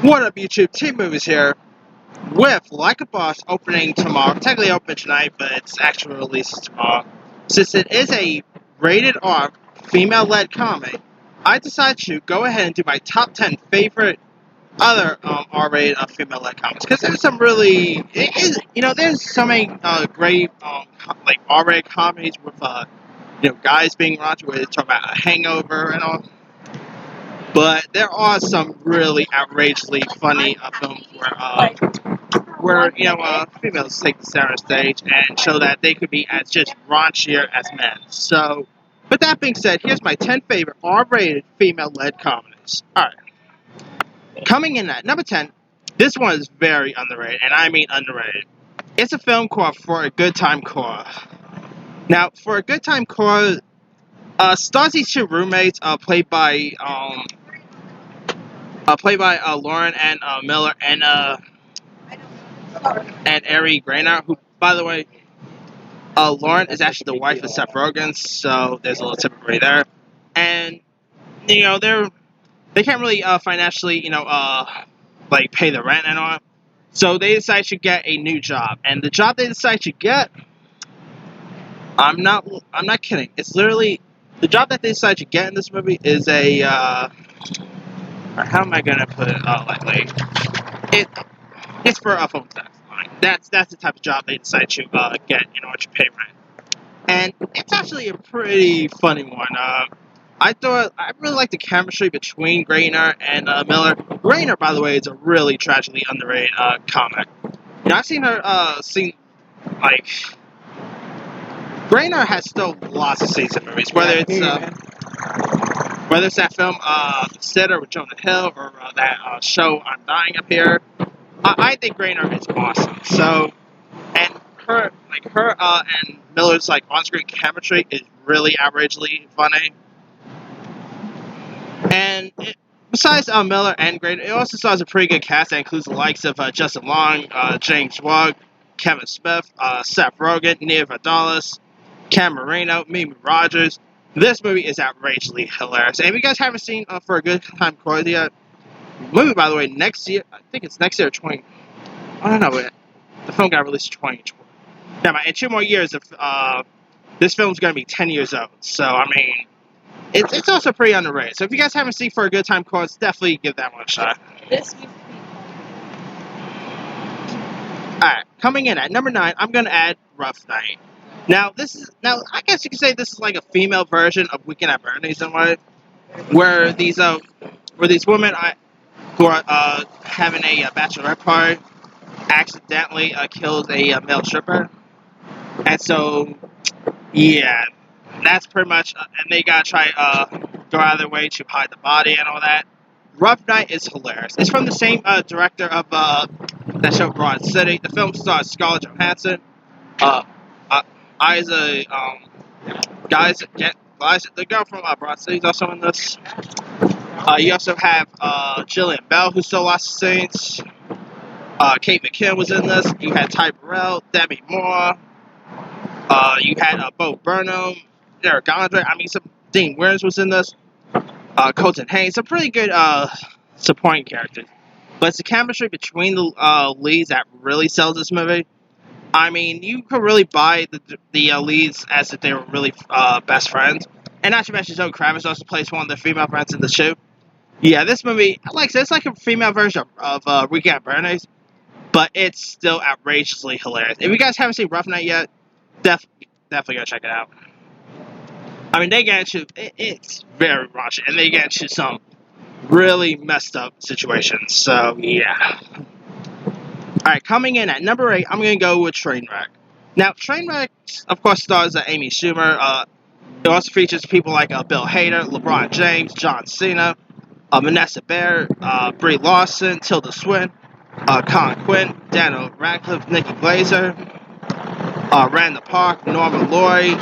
What up, YouTube? Team Movies here with Like a Boss opening tomorrow. Technically open tonight, but its actual release is tomorrow. Since it is a rated R, female-led comedy, I decided to go ahead and do my top 10 favorite other R-rated female-led comedies. Because there's some really, there's so many great like R-rated comedies with guys being raunchy, where they talk about a hangover and all. But there are some really outrageously funny films where females take the center stage and show that they could be as just raunchier as men. So, with that being said, here's my 10 favorite R-rated female-led comedies. Alright. Coming in at number 10, this one is very underrated, and I mean underrated. It's a film called For a Good Time Call. Now, For a Good Time Call stars these two roommates played by Lauren and Miller and Ari Grainer, who, by the way, Lauren is actually the wife of Seth Rogen, so there's a little typically there. And they can't really financially pay the rent and all, so they decide to get a new job. And the job they decide to get, I'm not kidding. It's literally the job that they decide to get in this movie is a how am I gonna put it lightly? It's for a phone tax line. That's the type of job they decide to get in order to pay rent. And it's actually a pretty funny one. I really like the chemistry between Grainer and Miller. Grainer, by the way, is a really tragically underrated comic. I've seen her Grainer has still lots of scenes in movies, whether it's that film Sitter with Jonah Hill or that show I'm Dying Up Here. I think Grainer is awesome. So, and her and Miller's on-screen chemistry is really outrageously funny. And besides Miller and Grainer, it also stars a pretty good cast that includes the likes of Justin Long, James Wong, Kevin Smith, Seth Rogen, Nia Vardalos, Cam Moreno, Mimi Rogers. This movie is outrageously hilarious. And if you guys haven't seen For a Good Time Call yet, movie, by the way, next year, I think it's next year, I don't know, the film got released in 2020. Yeah, in 2 more years, this film's going to be 10 years old. So, I mean, it's also pretty underrated. So if you guys haven't seen For a Good Time Call, definitely give that one a shot. Alright, coming in at number 9, I'm going to add Rough Night. Now, I guess you could say this is like a female version of Weekend at Bernie's in a way, where these women who are having a bachelorette party accidentally kills a male stripper, and so yeah, that's pretty much, and they gotta try go out of their way to hide the body and all that. Rough Night is hilarious. It's from the same director of that show Broad City. The film stars Scarlett Johansson, the girl from Broad City is also in this. You also have Jillian Bell, who still lots of scenes. Kate McKinnon was in this. You had Ty Burrell, Demi Moore. You had Bo Burnham, Eric Andre. Dean Williams was in this. Colton Haynes. Some pretty good supporting characters. But it's the chemistry between the leads that really sells this movie. I mean, you could really buy the leads as if they were really best friends. And not to mention, Zoe Kravitz also plays one of the female friends in the show. Yeah, this movie, like I said, it's like a female version of Weekend at Bernie's, but it's still outrageously hilarious. If you guys haven't seen Rough Night yet, definitely go check it out. I mean, they get into it's very raunchy, and they get into some really messed up situations. So yeah. Alright, coming in at number 8, I'm going to go with Trainwreck. Now, Trainwreck, of course, stars Amy Schumer. It also features people like Bill Hader, LeBron James, John Cena, Vanessa Bayer, Brie Larson, Tilda Swinton, Colin Quinn, Daniel Radcliffe, Nikki Glaser, Randall Park, Norma Lloyd.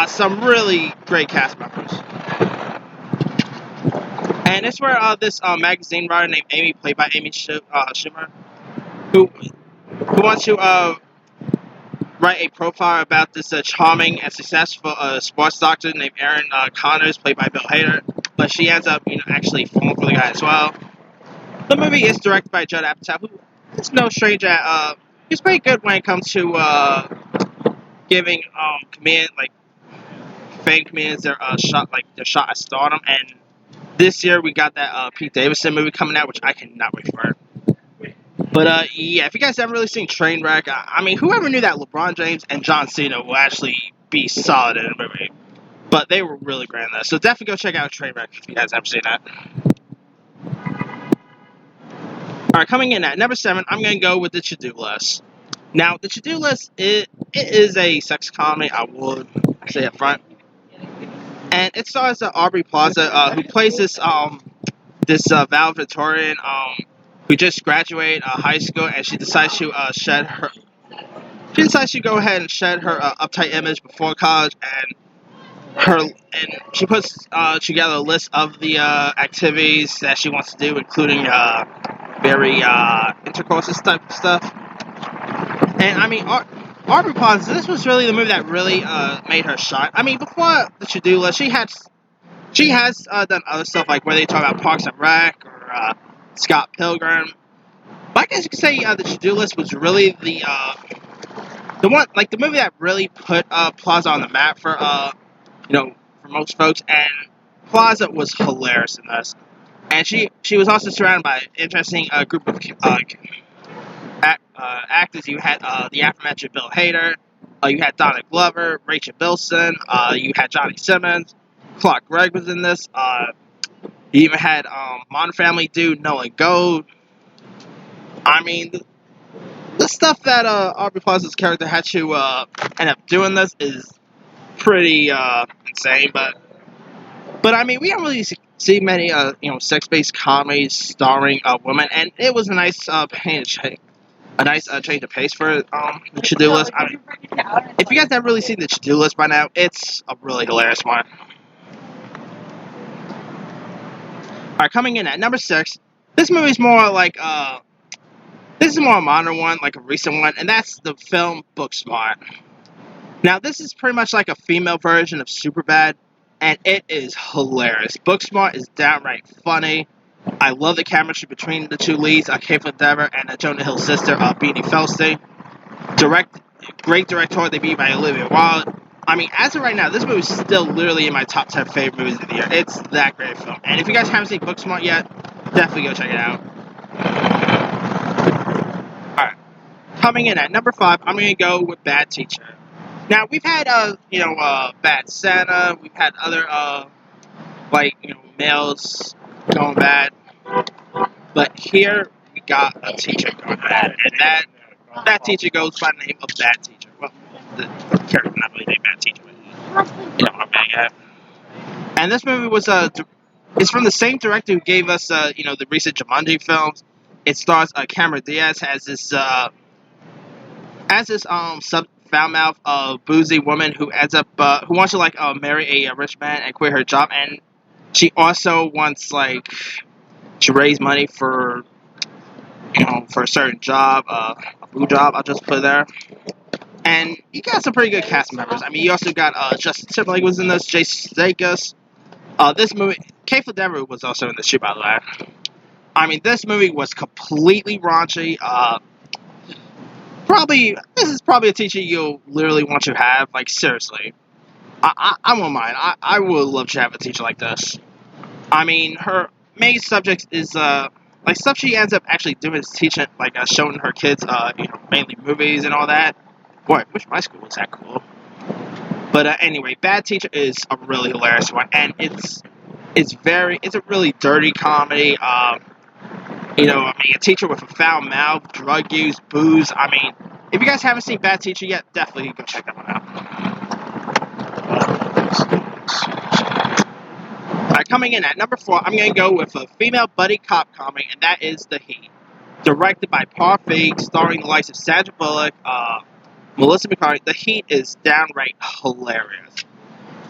Some really great cast members. And it's where this magazine writer named Amy, played by Amy Schumer, who wants to write a profile about this charming and successful sports doctor named Aaron Connors, played by Bill Hader, but she ends up actually falling for the guy as well. The movie is directed by Judd Apatow, who is no stranger at, he's pretty good when it comes to, giving, famed comedians their, their shot at stardom, and this year we got that, Pete Davidson movie coming out, which I cannot wait for. But, yeah, if you guys haven't really seen Trainwreck, I mean, whoever knew that LeBron James and John Cena will actually be solid in a movie? But they were really great in this, so definitely go check out Trainwreck if you guys haven't seen that. Alright, coming in at number 7, I'm going to go with The To-Do List. Now, The To-Do List, it is a sex comedy, I would say up front. And it stars Aubrey Plaza, who plays this valedictorian who just graduated high school, and she decides to go ahead and shed her uptight image before college, and she puts together a list of the activities that she wants to do, including very intercourse type of stuff. And I mean, Aubrey Plaza, this was really the movie that really made her shine. I mean, before The To-Do List, she has done other stuff, like where they talk about Parks and Rec or Scott Pilgrim. But I guess you could say The To-Do List was really the movie that really put Plaza on the map for for most folks. And Plaza was hilarious in this, and she was also surrounded by an interesting group of actors. You had the aforementioned Bill Hader, you had Donna Glover, Rachel Bilson, you had Johnny Simmons, Clark Gregg was in this. You even had Modern Family dude Nolan Gold. I mean, the stuff that Aubrey Plaza's character had to end up doing this is pretty insane. But I mean, we don't really see many sex-based comedies starring women, and it was a nice change of pace for The To-Do List. I mean, if you guys haven't really seen The To-Do List by now, it's a really hilarious one. Alright, coming in at number 6, this movie's more like this is more a modern one, like a recent one, and that's the film Booksmart. Now, this is pretty much like a female version of Superbad, and it is hilarious. Booksmart is downright funny. I love the chemistry between the two leads, Caitlin Dever and Jonah Hill's sister, Beanie Feldstein. Great directorial debut by Olivia Wilde. I mean, as of right now, this movie is still literally in my top 10 favorite movies of the year. It's that great film. And if you guys haven't seen Booksmart yet, definitely go check it out. Alright. Coming in at number 5, I'm going to go with Bad Teacher. Now, we've had, Bad Santa. We've had other, males going bad. But here, we got a teacher going bad. And that teacher goes by the name of Bad Teacher. Well, the character not really named Bad Teacher, but you know what I'm getting at. And this movie was it's from the same director who gave us the recent Jumanji films. It stars Cameron Diaz as this foul-mouthed boozy woman who ends up who wants to marry a rich man and quit her job, and she also wants to raise money for a certain job, a food job. I'll just put it there. And you got some pretty good cast members. I mean, you also got Justin Timberlake was in this, Jason Sudeikis. This movie, Caitlin Dever was also in this too, by the way. I mean, this movie was completely raunchy. This is probably a teacher you'll literally want to have. Like, seriously. I won't mind. I would love to have a teacher like this. I mean, her main subject is, stuff she ends up actually doing is teaching, showing her kids, mainly movies and all that. Boy, I wish my school was that cool. But anyway, Bad Teacher is a really hilarious one, and it's a really dirty comedy. A teacher with a foul mouth, drug use, booze. I mean, if you guys haven't seen Bad Teacher yet, definitely go check that one out. Alright, coming in at number 4, I'm going to go with a female buddy cop comedy, and that is The Heat. Directed by Paul Feig, starring the likes of Sandra Bullock, Melissa McCarthy. The Heat is downright hilarious.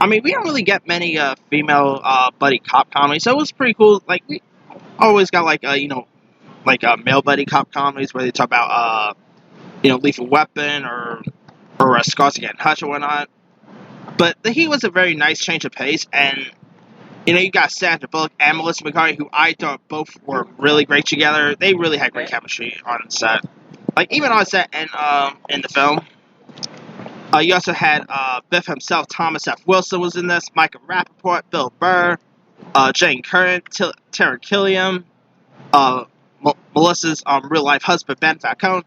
I mean, we don't really get many female buddy cop comedies, so it was pretty cool. We always got male buddy cop comedies where they talk about Lethal Weapon or Starsky and Hutch or whatnot. But The Heat was a very nice change of pace, and You got Sandra Bullock and Melissa McCarthy, who I thought both were really great together. They really had great chemistry on set. Like, even on set and in the film. You also had Biff himself, Thomas F. Wilson was in this, Micah Rappaport, Bill Burr, Jane Curran, Tara Killiam, Melissa's real-life husband, Ben Falcone.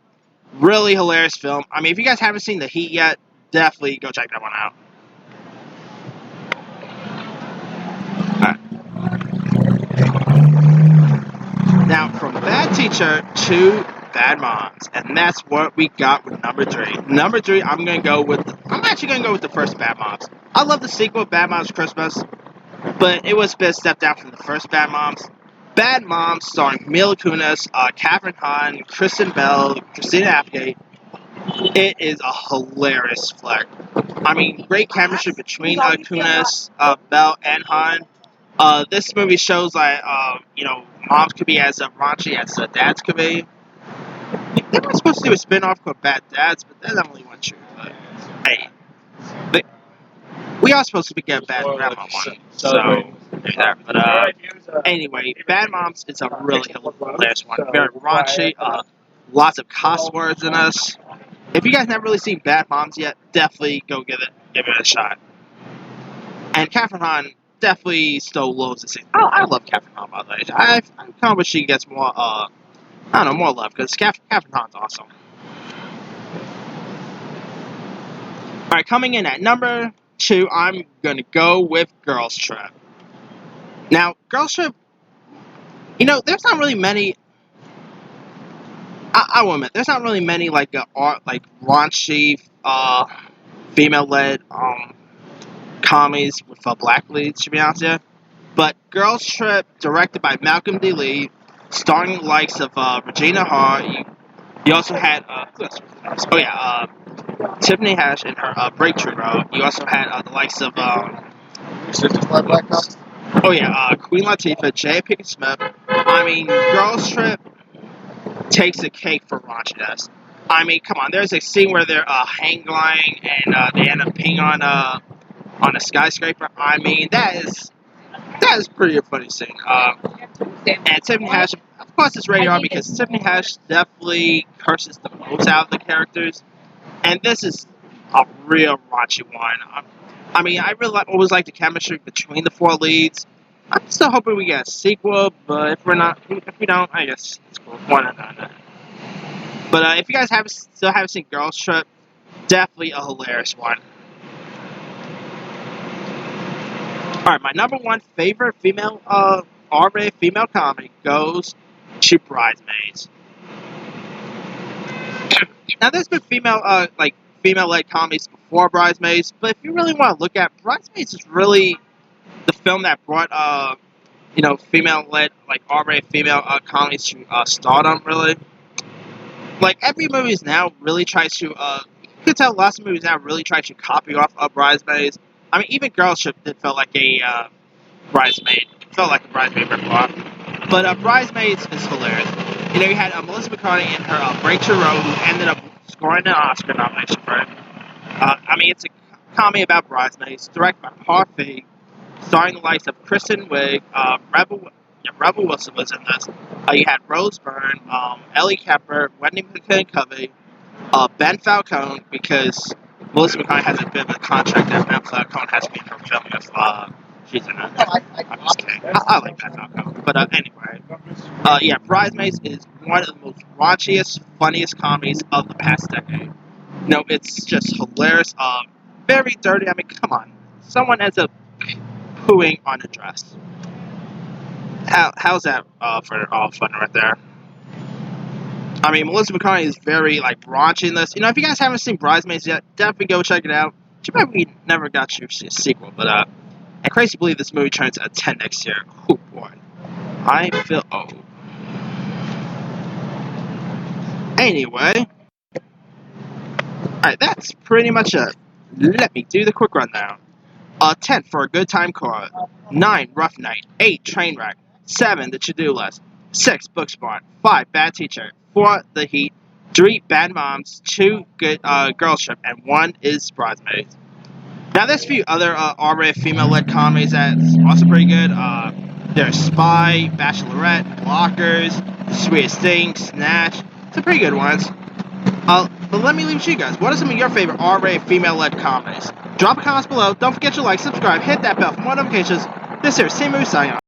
Really hilarious film. I mean, if you guys haven't seen The Heat yet, definitely go check that one out. Now, from Bad Teacher to Bad Moms, and that's what we got with number 3. Number 3, I'm actually gonna go with the first Bad Moms. I love the sequel, Bad Moms Christmas, but it was a bit step down from the first Bad Moms. Bad Moms, starring Mila Kunis, Kathryn Hahn, Kristen Bell, Christina Applegate. It is a hilarious flick. I mean, great chemistry between Kunis, Bell, and Hahn. This movie shows that, moms could be as raunchy as dads could be. They were supposed to do a spin-off called Bad Dads, but that only one true. But, hey, we are supposed to get Bad Grandma one, so do that. But anyway, Bad Moms is a really hilarious one. Very raunchy, lots of cuss words in us. If you guys never really seen Bad Moms yet, definitely go give it a shot. And Kathryn Hahn definitely stole loads of scenes. I love Kathryn Hahn, by the way. I kind of wish she gets more, more love, because Kathryn Hahn's awesome. Alright, coming in at number 2, I'm gonna go with Girls Trip. Now, Girls Trip, there's not really many, I will admit, there's not really many, raunchy, female-led, comedies with black leads, to be honest with you. But Girls Trip, directed by Malcolm D. Lee, starring the likes of Regina Hall. You also had Tiffany Haddish in her breakthrough role. You also had the likes of Queen Latifah, Jada Pinkett Smith. I mean, Girls Trip takes the cake for raunchiness. I mean, come on. There's a scene where they're hang gliding and they end up peeing on a skyscraper. I mean, that is pretty a funny scene. And Tiffany Haddish, of course, it's rated R because Tiffany Haddish definitely curses the most out of the characters. And this is a real raunchy one. I mean, I really always like the chemistry between the 4 leads. I'm still hoping we get a sequel, but if we don't, I guess it's cool. Why not? But if you guys still haven't seen Girls Trip, definitely a hilarious one. Alright, my number 1 favorite female R-rated female comedy goes to Bridesmaids. Now, there's been female-led comedies before Bridesmaids, but if you really want to look at Bridesmaids, is really the film that brought female-led R-rated female comedies to stardom. Really, every movies now really tries to. You can tell lots of movies now really try to copy off Bridesmaids. I mean, even Girls Trip felt like a bridesmaid ripoff. But Bridesmaids is hilarious. You had Melissa McCarthy in her breakthrough role, who ended up scoring an Oscar nomination for it. I mean, it's a comedy about bridesmaids, directed by Paul Feig, starring the likes of Kristen Wiig, Rebel Wilson was in this. You had Rose Byrne, Ellie Kemper, Wendy McKinnon-Covey, Ben Falcone, because Melissa McCarthy has a bit of a contract that Ben Falcone has to be in her film if she's in it. I'm just kidding. I like Ben Falcone. But anyway, Bridesmaids is one of the most raunchiest, funniest comedies of the past decade. It's just hilarious, very dirty. I mean, come on. Someone ends up pooing on a dress. How's that for all fun right there? I mean, Melissa McCarthy is very raunchy in this. If you guys haven't seen Bridesmaids yet, definitely go check it out. Too bad we never got to see a sequel, but and crazy to believe this movie turns a 10 next year. Oh boy, I feel old. Anyway, alright, that's pretty much it. Let me do the quick rundown. 10 for a good time card. 9 rough night. 8 train wreck. 7 the to-do list. 6 book smart. 5 bad teacher. 4 the heat. 3 bad moms. 2 good Girls Trip, and 1 is Bridesmaids. Now, there's a few other R-rated female-led comedies that's also pretty good. There's Spy, Bachelorette, Blockers, The Sweetest Thing, Snatch. Some pretty good ones. But let me leave it to you guys. What are some of your favorite R-rated female-led comedies? Drop a comment below. Don't forget to like, subscribe, hit that bell for more notifications. This here is Simu signing off.